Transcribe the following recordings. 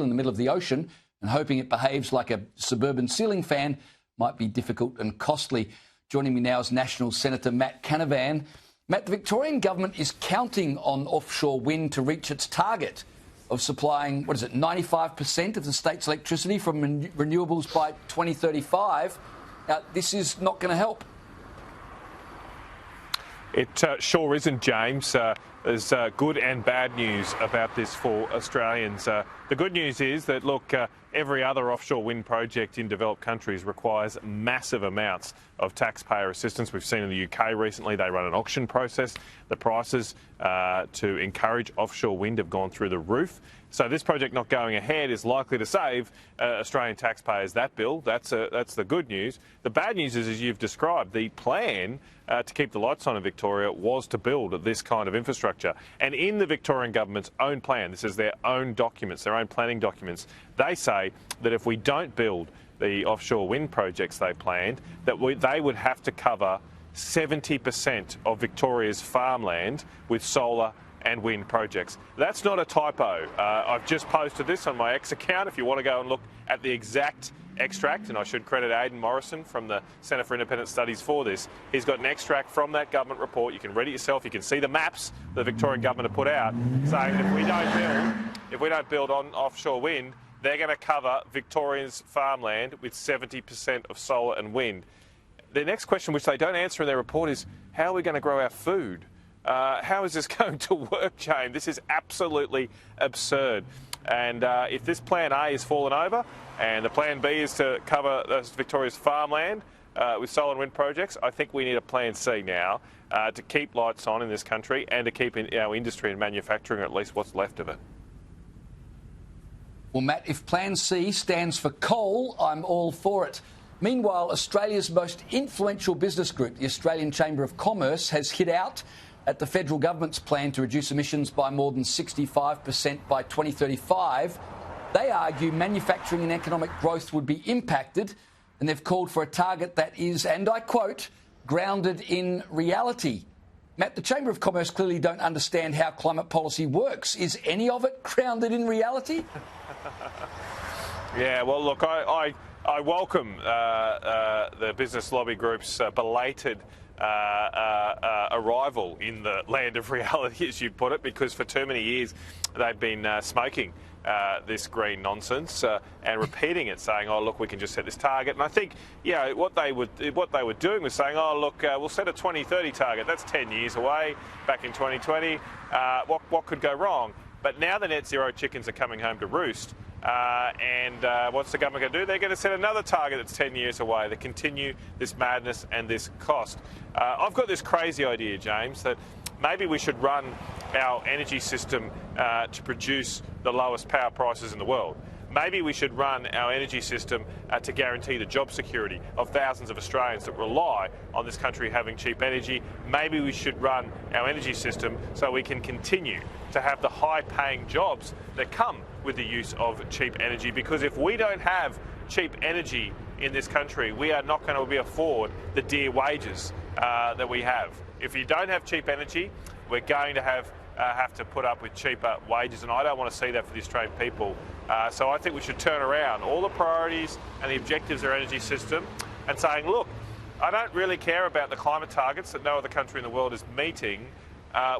in the middle of the ocean, and hoping it behaves like a suburban ceiling fan might be difficult and costly. Joining me now is National Senator M.Canavan. Matt, the Victorian government is counting on offshore wind to reach its target of supplying, 95% of the state's electricity from renewables by 2035. Now, this is not going to help. It sure isn't, James. There's good and bad news about this for Australians. The good news is that, look, every other offshore wind project in developed countries requires massive amounts of taxpayer assistance. We've seen in the UK recently they run an auction process. The prices to encourage offshore wind have gone through the roof. So this project not going ahead is likely to save Australian taxpayers that bill. That's the good news. The bad news is, as you've described, the plan to keep the lights on in Victoria was to build this kind of infrastructure. And in the Victorian government's own plan, this is their own documents, their own planning documents, they say that if we don't build the offshore wind projects they planned, that they would have to cover 70% of Victoria's farmland with solar and wind projects. That's not a typo. I've just posted this on my X account if you want to go and look at the exact extract, and I should credit Aidan Morrison from the Centre for Independent Studies for this. He's got an extract from that government report. You can read it yourself. You can see the maps the Victorian government have put out saying that if we don't build on offshore wind, they're going to cover Victoria's farmland with 70% of solar and wind. The next question, which they don't answer in their report, is how are we going to grow our food? How is this going to work, Jane? This is absolutely absurd. And if this plan A is fallen over and the plan B is to cover Victoria's farmland with solar and wind projects, I think we need a plan C now to keep lights on in this country and to keep our industry and manufacturing, or at least what's left of it. Well, Matt, if Plan C stands for coal, I'm all for it. Meanwhile, Australia's most influential business group, the Australian Chamber of Commerce, has hit out at the federal government's plan to reduce emissions by more than 65% by 2035. They argue manufacturing and economic growth would be impacted, and they've called for a target that is, and I quote, grounded in reality. Matt, the Chamber of Commerce clearly don't understand how climate policy works. Is any of it grounded in reality? Yeah, well, look, I welcome the business lobby group's belated arrival in the land of reality, as you put it, because for too many years they've been smoking this green nonsense and repeating it, saying, "Oh, look, we can just set this target." And I think, what they were doing was saying, "Oh, look, we'll set a 2030 target. That's 10 years away. Back in 2020, what could go wrong?" But now the net zero chickens are coming home to roost. And what's the government going to do? They're going to set another target that's 10 years away to continue this madness and this cost. I've got this crazy idea, James, that maybe we should run our energy system to produce the lowest power prices in the world. Maybe we should run our energy system to guarantee the job security of thousands of Australians that rely on this country having cheap energy. Maybe we should run our energy system so we can continue to have the high-paying jobs that come with the use of cheap energy. Because if we don't have cheap energy in this country, we are not going to be afford the dear wages that we have. If you don't have cheap energy, we're going to have to put up with cheaper wages, and I don't want to see that for the Australian people. So I think we should turn around all the priorities and the objectives of our energy system and saying, look, I don't really care about the climate targets that no other country in the world is meeting.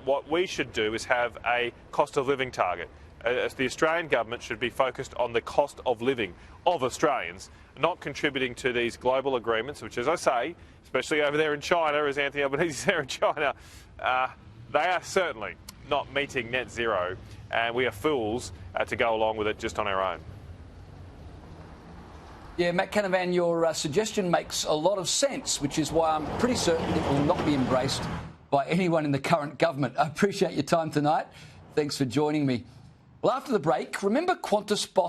What we should do is have a cost of living target. The Australian government should be focused on the cost of living of Australians, not contributing to these global agreements, which, as I say, especially over there in China, as Anthony Albanese is there in China, they are certainly not meeting net zero, and we are fools to go along with it just on our own. Yeah, M.Canavan, your suggestion makes a lot of sense, which is why I'm pretty certain it will not be embraced by anyone in the current government. I appreciate your time tonight. Thanks for joining me. Well, after the break, remember Qantas boss